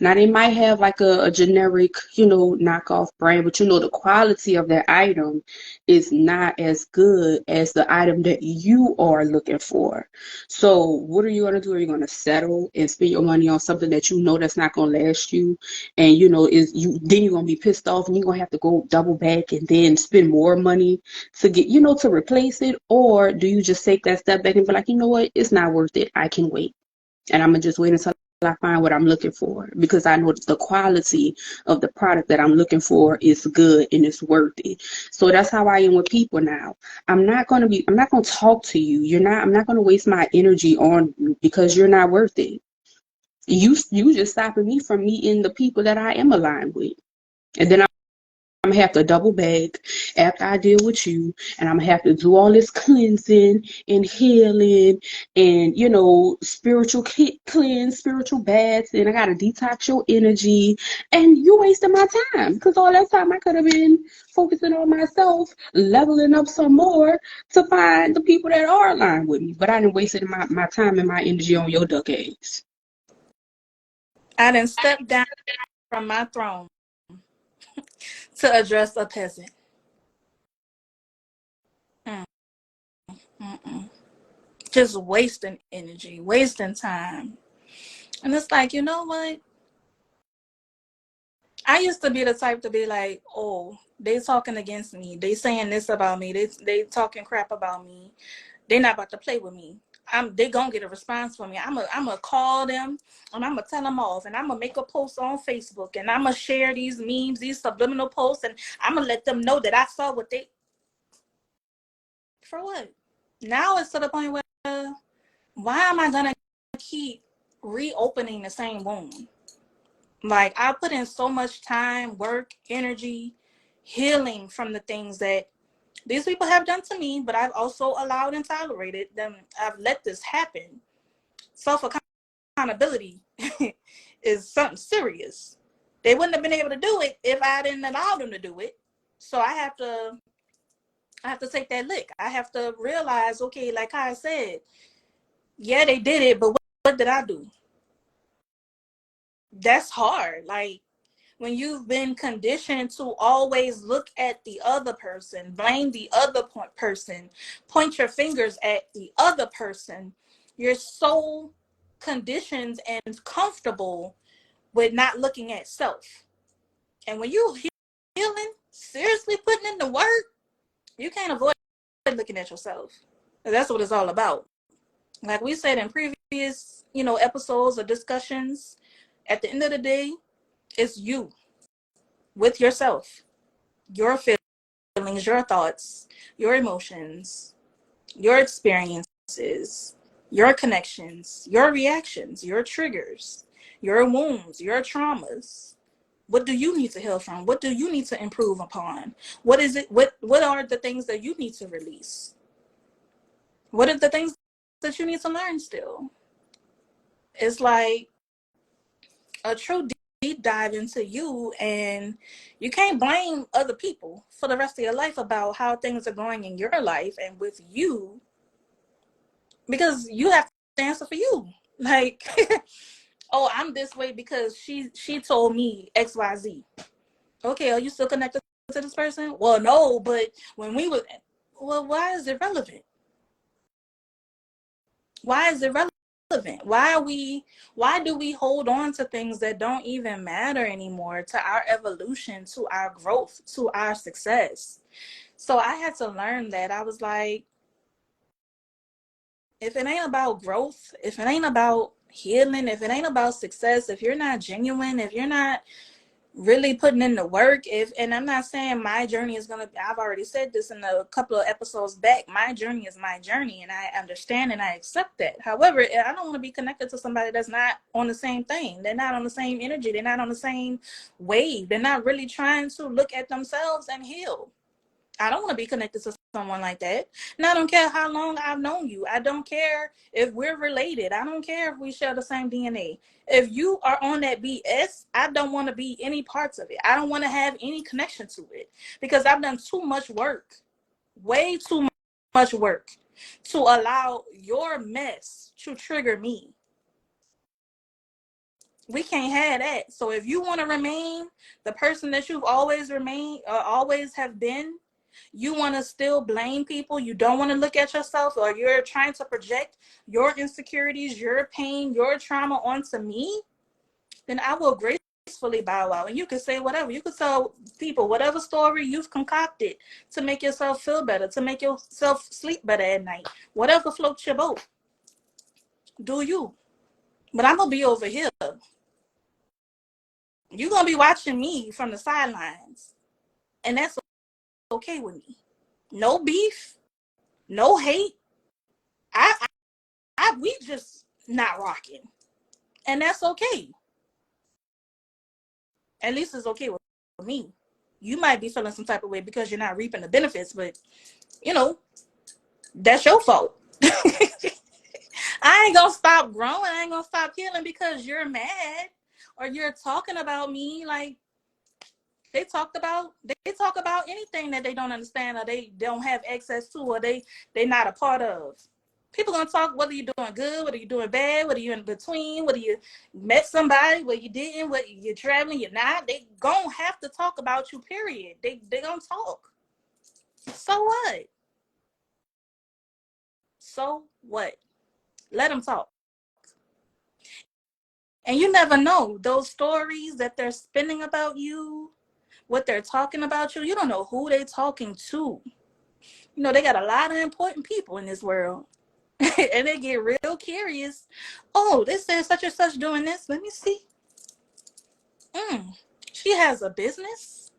Now they might have like a generic, knockoff brand, but the quality of that item is not as good as the item that you are looking for. So what are you gonna do? Are you gonna settle and spend your money on something that you know that's not gonna last you? And is you then you're gonna be pissed off and you're gonna have to go double back and then spend more money to get, to replace it? Or do you just take that step back and be like, you know what, it's not worth it. I can wait. And I'm gonna just wait until I find what I'm looking for because I know the quality of the product that I'm looking for is good and it's worth it. So that's how I am with people now. I'm not gonna talk to you. I'm not gonna waste my energy on you because you're not worth it. You just stopping me from meeting the people that I am aligned with. And then I'm gonna have to double back after I deal with you, and I'm gonna have to do all this cleansing and healing and spiritual cleanse, spiritual baths, and I gotta detox your energy. And you wasting my time because all that time I could have been focusing on myself, leveling up some more to find the people that are aligned with me. But I didn't waste my time and my energy on your duck eggs. I didn't step down from my throne to address a peasant. Mm, mm-mm. Just wasting energy, wasting time. And it's like, you know what? I used to be the type to be like, oh, they talking against me. They saying this about me. They talking crap about me. They not about to play with me. They gonna get a response from me. I'm gonna call them and I'm gonna tell them off and I'm gonna make a post on Facebook and I'm gonna share these memes, these subliminal posts, and I'm gonna let them know that I saw what they. For what? Now it's to the point where why am I gonna keep reopening the same wound? Like I put in so much time, work, energy, healing from the things that these people have done to me, but I've also allowed and tolerated them. I've let this happen. Self accountability is something serious. They wouldn't have been able to do it if I didn't allow them to do it. So I have to take that lick. I have to realize, okay, like I said, yeah, they did it, but what did I do? That's hard. Like when you've been conditioned to always look at the other person, blame the other person, point your fingers at the other person, you're so conditioned and comfortable with not looking at self. And when you healing, seriously putting in the work, you can't avoid looking at yourself. That's what it's all about. Like we said in previous, episodes or discussions, at the end of the day, it's you with yourself, your feelings, your thoughts, your emotions, your experiences, your connections, your reactions, your triggers, your wounds, your traumas. What do you need to heal from? What do you need to improve upon? What is it? What are the things that you need to release? What are the things that you need to learn still? It's like a true deep dive into you, and you can't blame other people for the rest of your life about how things are going in your life and with you, because you have to answer for you. Like, oh, I'm this way because she told me XYZ. Okay, are you still connected to this person? Well, no, but when we were, well, why is it relevant? Why is it relevant? Why do we hold on to things that don't even matter anymore, to our evolution, to our growth, to our success? So I had to learn that. I was like, if it ain't about growth, if it ain't about healing, if it ain't about success, if you're not genuine, if you're not really putting in the work, if, and I'm not saying my journey is gonna, I've already said this in a couple of episodes back, my journey is my journey, and I understand and I accept that. However, I don't want to be connected to somebody that's not on the same thing. They're not on the same energy, they're not on the same wave, they're not really trying to look at themselves and heal. I don't want to be connected to someone like that. And I don't care how long I've known you. I don't care if we're related. I don't care if we share the same DNA. If you are on that BS, I don't want to be any parts of it. I don't want to have any connection to it because I've done too much work, way too much work to allow your mess to trigger me. We can't have that. So if you want to remain the person that you've always remained or always have been, you want to still blame people, you don't want to look at yourself, or you're trying to project your insecurities, your pain, your trauma onto me, then I will gracefully bow out. And you can say whatever. You can tell people whatever story you've concocted to make yourself feel better, to make yourself sleep better at night. Whatever floats your boat. Do you. But I'm going to be over here. You're going to be watching me from the sidelines. And that's okay with me. No beef, no hate. We just not rocking. And that's okay. At least it's okay with me. You might be feeling some type of way because you're not reaping the benefits, but you know, that's your fault. I ain't gonna stop growing. I ain't gonna stop healing because you're mad or you're talking about me like they talk about anything that they don't understand or they don't have access to or they not a part of. People gonna talk whether you're doing good, whether you're doing bad, whether you're in between, whether you met somebody, whether you didn't, whether you're traveling, you're not. They gonna have to talk about you. Period. They gonna talk. So what? So what? Let them talk. And you never know those stories that they're spinning about you, what they're talking about you. You don't know who they're talking to. You know they got a lot of important people in this world. And they get real curious. Oh, they said such and such doing this. Let me see. She has a business.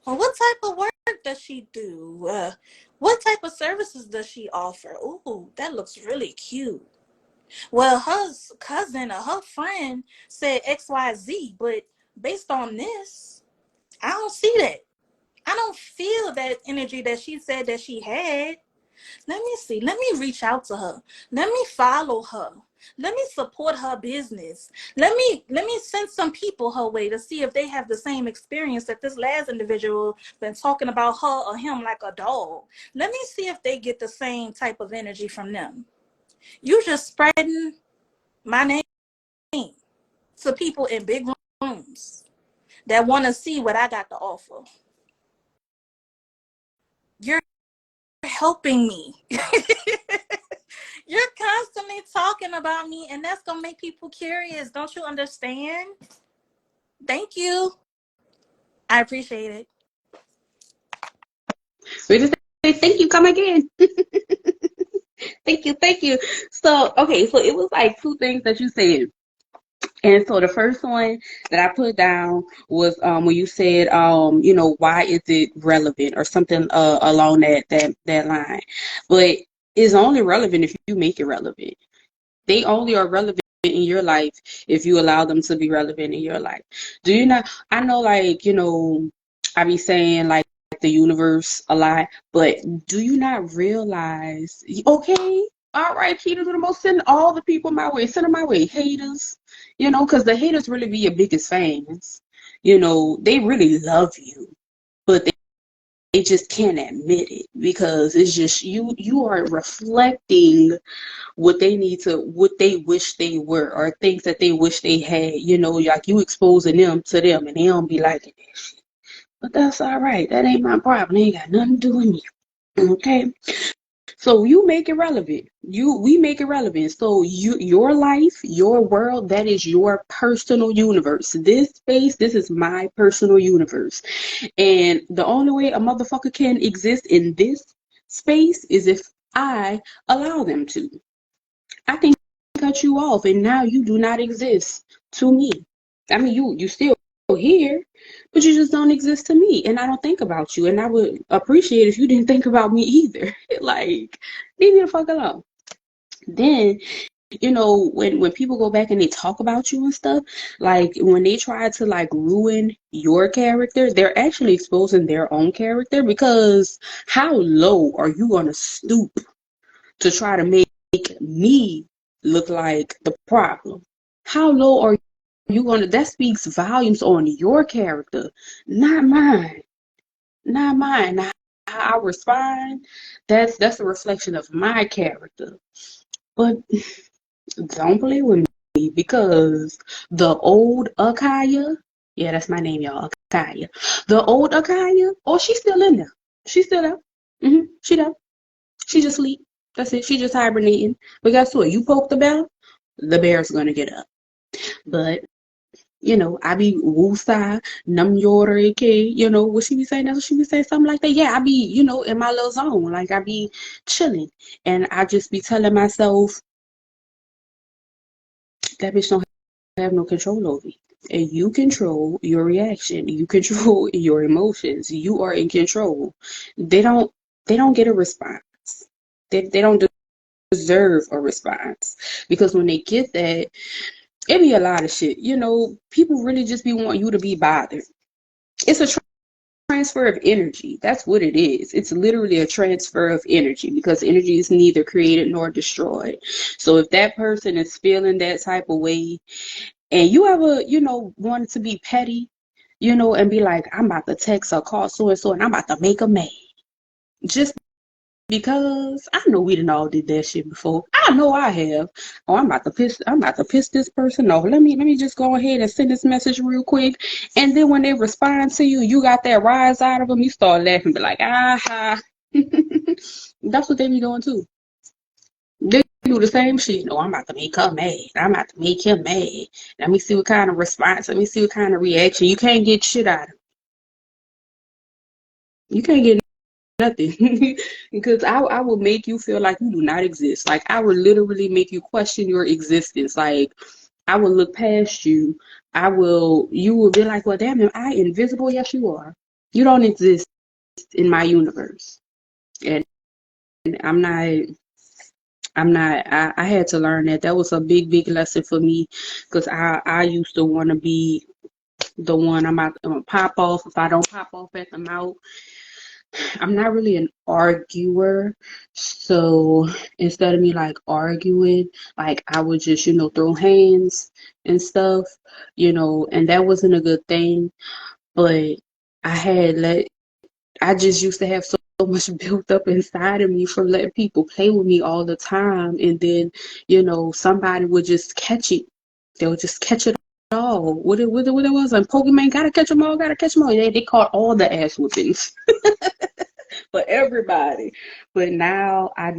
Well, what type of work does she do? What type of services does she offer? Ooh, that looks really cute. Well, her cousin or her friend said XYZ, but based on this, I don't see that. I don't feel that energy that she said that she had. Let me see. Let me reach out to her. Let me follow her. Let me support her business. Let me send some people her way to see if they have the same experience that this last individual been talking about her or him like a dog. Let me see if they get the same type of energy from them. You just spreading my name to people in big rooms that want to see what I got to offer. You're helping me. You're constantly talking about me, and that's gonna make people curious. Don't you understand? Thank you. I appreciate it. We just say thank you, come again. Thank you, thank you. So, okay, so it was like two things that you said. And so the first one that I put down was when you said why is it relevant or something along that line. But it's only relevant if you make it relevant. They only are relevant in your life if you allow them to be relevant in your life. Do you not? I know, like, I be saying like the universe a lot, but do you not realize? Okay, all right, Keita, do the most. Send all the people my way. Send them my way. Haters, because the haters really be your biggest fans. They really love you, but they just can't admit it because it's just you are reflecting what they wish they were or things that they wish they had, like you exposing them to them and they don't be liking that shit. But that's all right. That ain't my problem. They ain't got nothing to do with me. Okay. So you make it relevant. We make it relevant. So your life, your world, that is your personal universe. This space, this is my personal universe. And the only way a motherfucker can exist in this space is if I allow them to. I can cut you off and now you do not exist to me. I mean, you still here, but you just don't exist to me. And I don't think about you. And I would appreciate if you didn't think about me either. Like, leave me the fuck alone. Then, when people go back and they talk about you and stuff, like when they try to like ruin your character, they're actually exposing their own character, because how low are you gonna stoop to try to make me look like the problem? How low are you gonna? That speaks volumes on your character, not mine. Not mine. Now, how I respond, that's a reflection of my character. But don't play with me, because the old Akaya, yeah, that's my name, y'all, Akaya. The old Akaya, oh, she's still in there. She's still there. She there. She just sleep. That's it. She just hibernating. But guess what? You poke the bear's gonna get up. But I be woosah, num yore ke, what she be saying? That's what she be saying, something like that. Yeah, I be, in my little zone. Like I be chilling. And I just be telling myself, that bitch don't have no control over you. And you control your reaction. You control your emotions. You are in control. They don't get a response. They don't deserve a response. Because when they get that, it be a lot of shit. People really just be wanting you to be bothered. It's a transfer of energy. That's what it is. It's literally a transfer of energy, because energy is neither created nor destroyed. So if that person is feeling that type of way, and you ever, wanted to be petty, and be like, I'm about to text or call so and so, and I'm about to make a mad. Just because I know we done all did that shit before. I know I have. Oh, I'm about to piss this person off. Let me just go ahead and send this message real quick. And then when they respond to you, you got that rise out of them, you start laughing, be like, aha. That's what they be doing too. They do the same shit. No, I'm about to make her mad. I'm about to make him mad. Let me see what kind of response. Let me see what kind of reaction. You can't get shit out of them. You can't get nothing. Because I will make you feel like you do not exist. Like I will literally make you question your existence. Like I will look past you. You will be like, well, damn, am I invisible? Yes, you are. You don't exist in my universe. And I had to learn that. That was a big, big lesson for me, because I used to want to be the one. I'm gonna pop off. If I don't pop off at the mouth, I'm not really an arguer. So instead of me like arguing, like I would just, throw hands and stuff, and that wasn't a good thing. But I just used to have so much built up inside of me from letting people play with me all the time. And then, somebody would just catch it. They would just catch it all. What it was, and Pokemon, gotta catch them all, gotta catch them all. They caught all the ass whoopings for everybody. But now I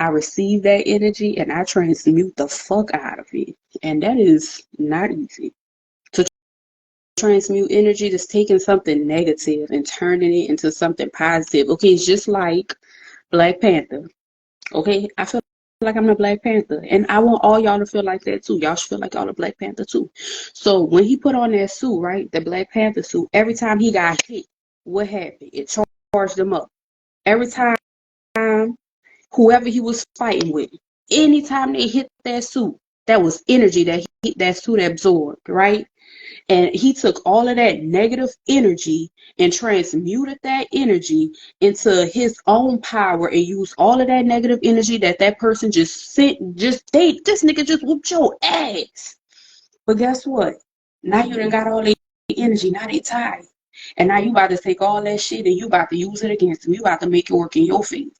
receive that energy and I transmute the fuck out of it. And that is not easy. To transmute energy, just taking something negative and turning it into something positive. Okay, it's just like Black Panther. Okay, I feel like I'm the Black Panther, and I want all y'all to feel like that too. Y'all should feel like y'all the Black Panther too. So when he put on that suit, right, the Black Panther suit, every time he got hit, what happened? It charged him up. Every time whoever he was fighting with, anytime they hit that suit, that was energy that suit absorbed, right? And he took all of that negative energy and transmuted that energy into his own power, and used all of that negative energy that person just sent. This nigga just whooped your ass. But guess what? Now you done got all the energy. Now they tired. And now you about to take all that shit and you about to use it against them. You about to make it work in your favor.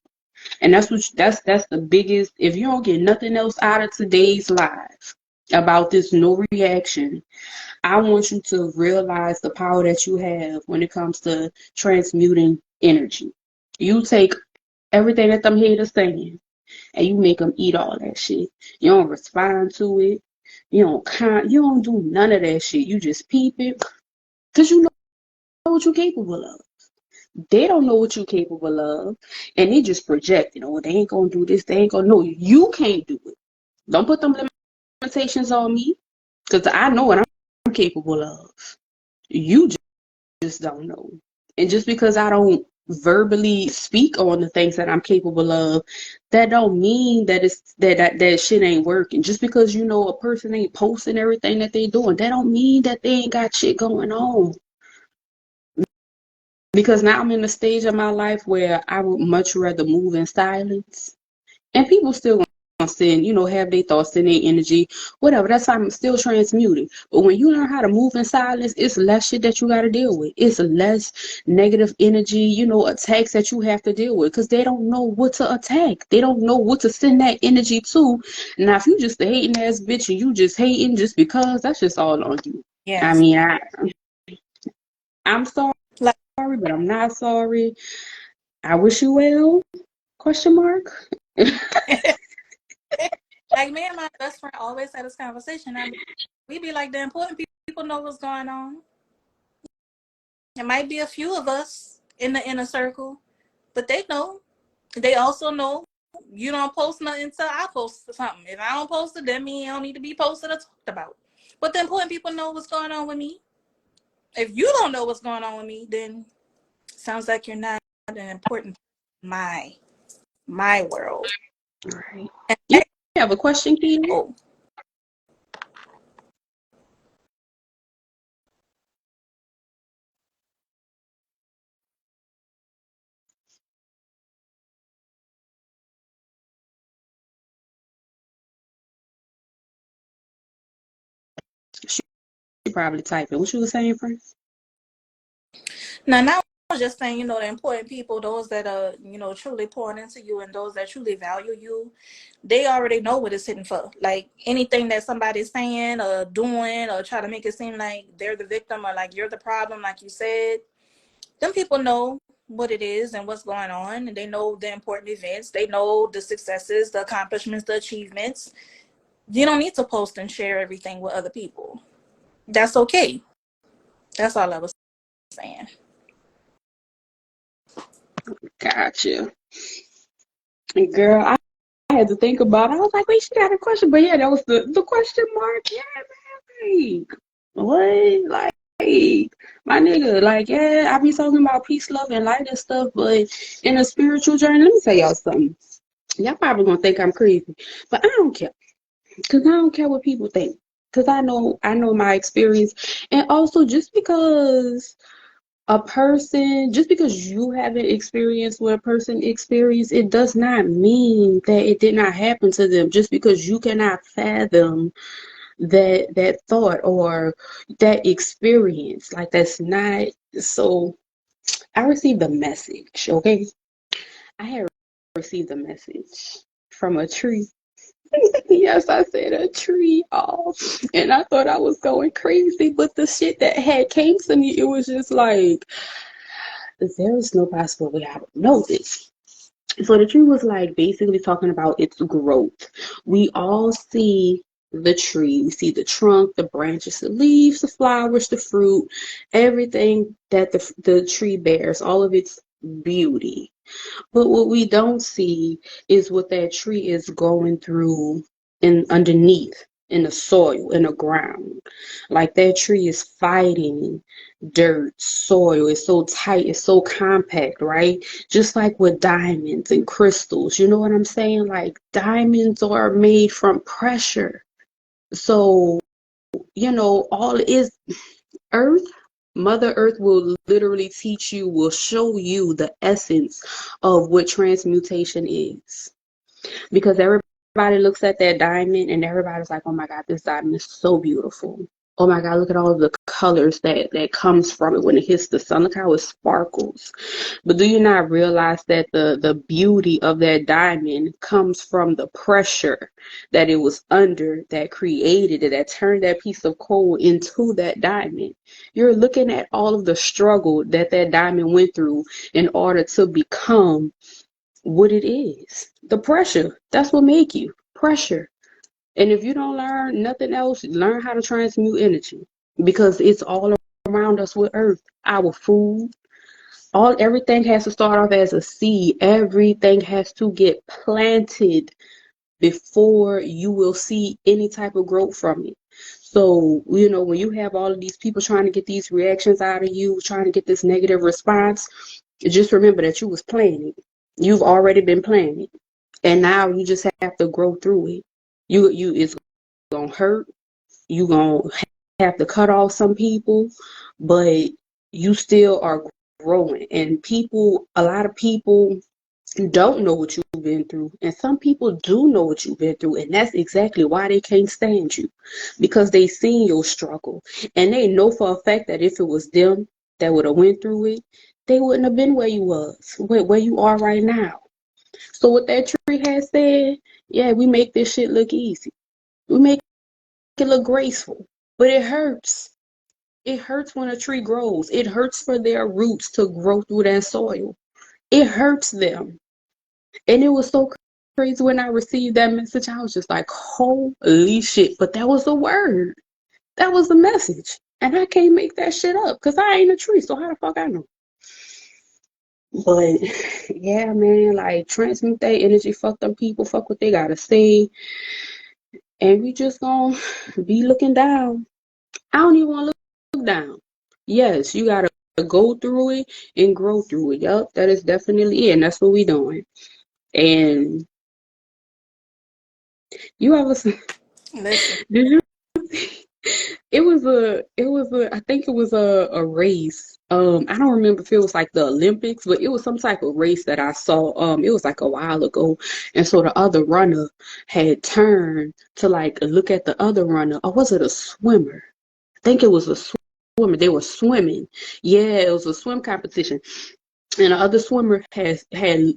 And that's the biggest. If you don't get nothing else out of today's live about this no reaction, I want you to realize the power that you have when it comes to transmuting energy. You take everything that them haters saying, and you make them eat all that shit. You don't respond to it. You don't do none of that shit. You just peep it, cause you know what you're capable of. They don't know what you're capable of, and they just projecting. Oh, they ain't gonna do this. They ain't gonna know you can't do it. Don't put them limitations on me, cause I know what I'm capable of. You just don't know. And just because I don't verbally speak on the things that I'm capable of, that don't mean that that shit ain't working. Just because you know a person ain't posting everything that they doing, that don't mean that they ain't got shit going on. Because now I'm in a stage of my life where I would much rather move in silence. And people still gonna send, have their thoughts and their energy, whatever. That's how I'm still transmuting. But when you learn how to move in silence, it's less shit that you gotta deal with. It's less negative energy, attacks that you have to deal with because they don't know what to attack. They don't know what to send that energy to. Now, if you just a hating ass bitch and you just hating just because, that's just all on you. I Yes. mean, I'm sorry, Like, but I'm not sorry. I wish you well? Question mark. like me and my best friend always had this conversation. We be like, the important people know what's going on. It might be a few of us in the inner circle, but they know. They also know you don't post nothing until I post something. If I don't post it, that means it don't need to be posted or talked about. But the important people know what's going on with me. If you don't know what's going on with me, then it sounds like you're not an important my my world. All right. And You have a question, Keita? oh, She probably typing. What you was saying, friends? now I was just saying, the important people, those that are, truly pouring into you and those that truly value you, they already know what it's hitting for. Like anything that somebody's saying or doing or try to make it seem like they're the victim or like you're the problem, like you said, them people know what it is and what's going on, and they know the important events. They know the successes, the accomplishments, the achievements. You don't need to post and share everything with other people. That's okay. That's all I was saying. Gotcha. Girl, I had to think about it. I was like, wait, she got a question. But yeah, that was the question mark. Yeah, man. Like, what? Like, my nigga, like, yeah, I be talking about peace, love, and light and stuff, but in a spiritual journey, let me tell y'all something. Y'all probably gonna think I'm crazy, but I don't care. Cause I don't care what people think. Cause I know my experience. And also just because just because you haven't experienced what a person experienced, it does not mean that it did not happen to them. Just because you cannot fathom that thought or that experience, like that's not so. I received a message, okay? I had received a message from a tree. Yes, I said a tree off. And I thought I was going crazy, but the shit that had came to me, it was just like there is no possible way I would know this. So the tree was like basically talking about its growth. We all see the tree. We see the trunk, the branches, the leaves, the flowers, the fruit, everything that the tree bears, all of its beauty. But what we don't see is what that tree is going through in underneath in the soil, in the ground. Like that tree is fighting dirt, soil. It's so tight, it's so compact, right? Just like with diamonds and crystals. You know what I'm saying? Like diamonds are made from pressure. So, all is earth. Mother Earth will literally teach you, will show you the essence of what transmutation is. Because everybody looks at that diamond and everybody's like, oh my God, this diamond is so beautiful. Oh my God, look at all of the colors that comes from it when it hits the sun. Look how it sparkles. But do you not realize that the beauty of that diamond comes from the pressure that it was under that created it, that turned that piece of coal into that diamond? You're looking at all of the struggle that diamond went through in order to become what it is. The pressure. That's what make you. Pressure. And if you don't learn nothing else, learn how to transmute energy because it's all around us with earth. Our food, all everything has to start off as a seed. Everything has to get planted before you will see any type of growth from it. So, when you have all of these people trying to get these reactions out of you, trying to get this negative response, just remember that you was planning. You've already been planning. And now you just have to grow through it. It's gonna hurt. You gonna have to cut off some people, but you still are growing. And a lot of people don't know what you've been through, and some people do know what you've been through, and that's exactly why they can't stand you, because they seen your struggle, and they know for a fact that if it was them that would have went through it, they wouldn't have been where you was, where you are right now. So what that tree has said, yeah, we make this shit look easy. We make it look graceful, but it hurts. It hurts when a tree grows. It hurts for their roots to grow through that soil. It hurts them. And it was so crazy when I received that message. I was just like, holy shit. But that was a word. That was a message. And I can't make that shit up because I ain't a tree. So how the fuck I know? But yeah, man, like transmute that energy. Fuck them people. Fuck what they gotta say. And we just gonna be looking down. I don't even want to look down. Yes, you gotta go through it and grow through it. Yup, that is definitely it. And that's what we doing. And you ever Listen. did you I think it was a race. I don't remember if it was like the Olympics, but it was some type of race that I saw. It was like a while ago. And so the other runner had turned to like look at the other runner. Or was it a swimmer? I think it was a swimmer. They were swimming. Yeah, it was a swim competition. And the other swimmer had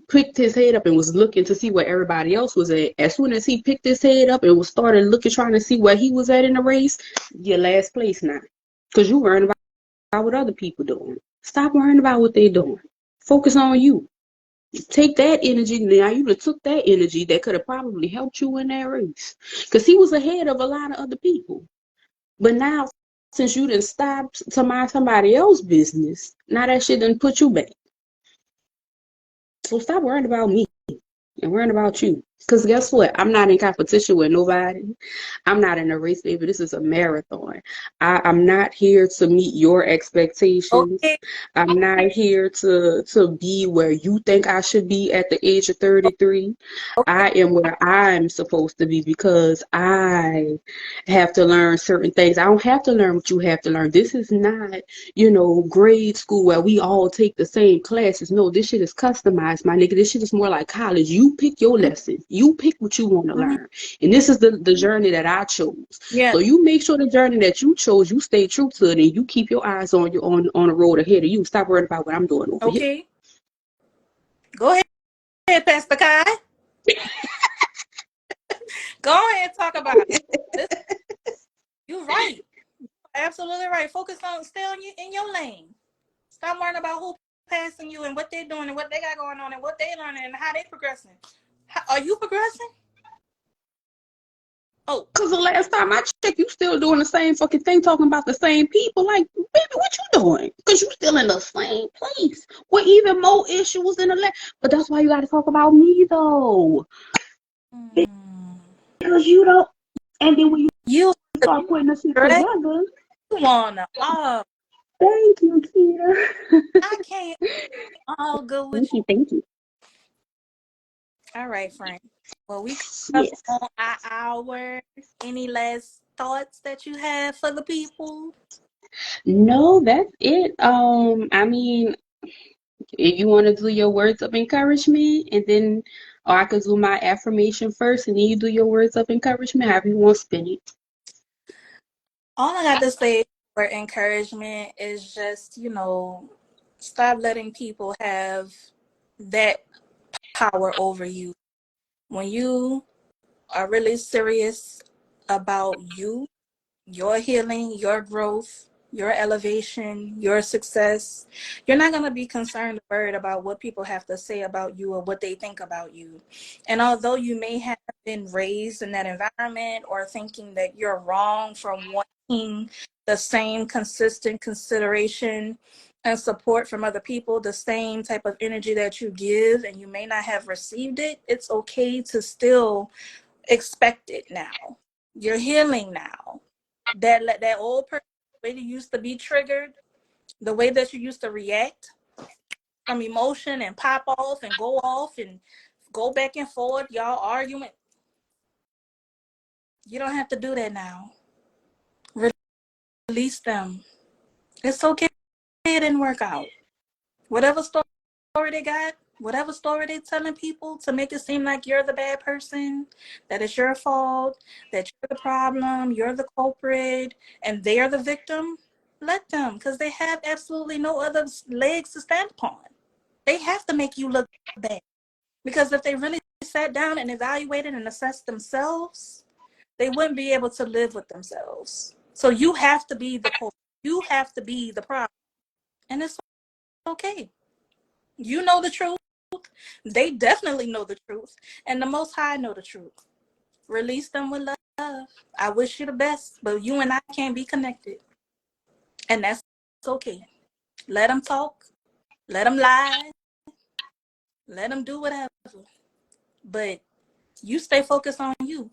picked his head up and was looking to see where everybody else was at. As soon as he picked his head up and was started looking, trying to see where he was at in the race, you're last place now. Because you worrying about what other people doing. Stop worrying about what they doing. Focus on you. Take that energy. Now you would have took that energy that could have probably helped you in that race. Because he was ahead of a lot of other people. But now, since you didn't stop to mind somebody else's business, now that shit done put you back. So stop worrying about me and worrying about you. Because guess what? I'm not in competition with nobody. I'm not in a race, baby. This is a marathon. I'm not here to meet your expectations. Okay. I'm not here to be where you think I should be at the age of 33. Okay. I am where I'm supposed to be because I have to learn certain things. I don't have to learn what you have to learn. This is not, grade school where we all take the same classes. No, this shit is customized, my nigga. This shit is more like college. You pick your lesson. You pick what you want to Mhm. learn. And this is the journey that I chose. Yeah. So you make sure the journey that you chose, you stay true to it, and you keep your eyes on you on the road ahead of you. Stop worrying about what I'm doing over here. Okay. Go ahead, Pastor Kai. Go ahead and talk about it. Listen, you're right. Absolutely right. Focus on stay on you in your lane. Stop worrying about who passing you and what they're doing and what they got going on and what they learning and how they progressing. Are you progressing? Oh, Cause the last time I checked, you still doing the same fucking thing, talking about the same people. Like, baby, what you doing? Cause you still in the same place with even more issues in the last. But that's why you got to talk about me though, mm, because you don't. And then when you you start putting the shit right? together, You wanna? Oh, thank you, Keita. I can't. All good Thank with you. you, thank you. All right, Frank. Well, we up Yes. on our hour. Any last thoughts that you have for the people? No, that's it. I mean, if you want to do your words of encouragement, and then, or I could do my affirmation first, and then you do your words of encouragement, however you want to spin it. All I got to say for encouragement is just, stop letting people have that power over you. When you are really serious about you, your healing, your growth, your elevation, your success. You're not going to be concerned or worried about what people have to say about you or what they think about you. And although you may have been raised in that environment or thinking that you're wrong for wanting the same consistent consideration and support from other people, the same type of energy that you give, and you may not have received it, it's okay to still expect it now. You're healing now. That old person, the way you used to be triggered, the way that you used to react from emotion and pop off and go off and go back and forth, y'all arguing. You don't have to do that now. Release them. It's okay. It didn't work out. Whatever story they got, whatever story they're telling people to make it seem like you're the bad person, that it's your fault, that you're the problem, you're the culprit, and they're the victim, let them, because they have absolutely no other legs to stand upon. They have to make you look bad. Because if they really sat down and evaluated and assessed themselves, they wouldn't be able to live with themselves. So you have to be the culprit. You have to be the problem. And it's okay. You know the truth. They definitely know the truth. And the Most High know the truth. Release them with love. I wish you the best, but you and I can't be connected. And that's okay. Let them talk. Let them lie. Let them do whatever. But you stay focused on you,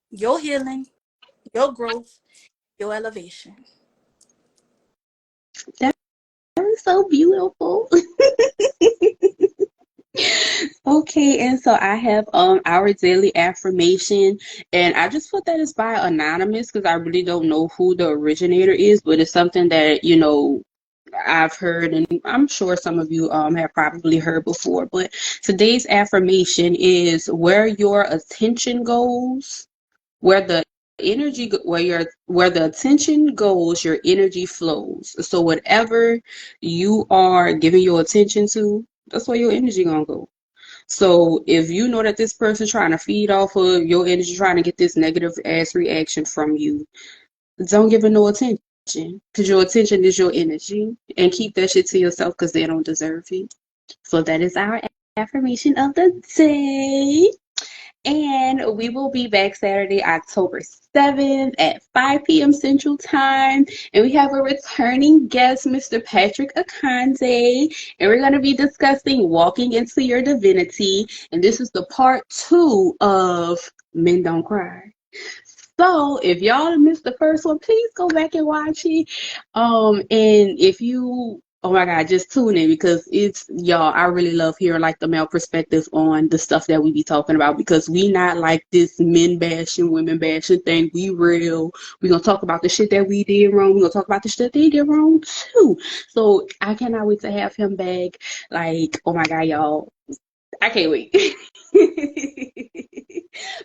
your healing, your growth, your elevation. That was so beautiful. Okay, and so I have our daily affirmation, and I just put that as by anonymous because I really don't know who the originator is, but it's something that I've heard, and I'm sure some of you have probably heard before. But today's affirmation is where your attention goes, where the where the attention goes, your energy flows. So whatever you are giving your attention to, that's where your energy gonna go. So if you know that this person trying to feed off of your energy, trying to get this negative ass reaction from you, don't give it no attention. Because your attention is your energy. And keep that shit to yourself because they don't deserve it. So that is our affirmation of the day. And we will be back Saturday, October 7th at 5 p.m. Central Time. And we have a returning guest, Mr. Patrick Akande. And we're going to be discussing walking into your divinity. And this is the part 2 of Men Don't Cry. So if y'all missed the first one, please go back and watch it. And if you, oh my God, just tune in because it's y'all. I really love hearing like the male perspective on the stuff that we be talking about because we not like this men bashing, women bashing thing. We real. We gonna talk about the shit that we did wrong. We gonna talk about the shit they did wrong too. So I cannot wait to have him back. Like, oh my God, y'all. I can't wait.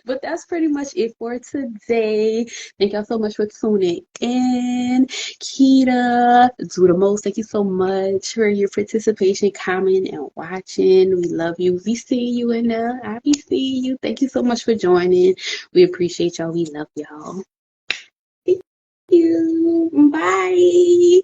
But that's pretty much it for today. Thank y'all so much for tuning in. Kita, do the most. Thank you so much for your participation, commenting, and watching. We love you. We see you in the I be seeing you. Thank you so much for joining. We appreciate y'all. We love y'all. Thank you. Bye.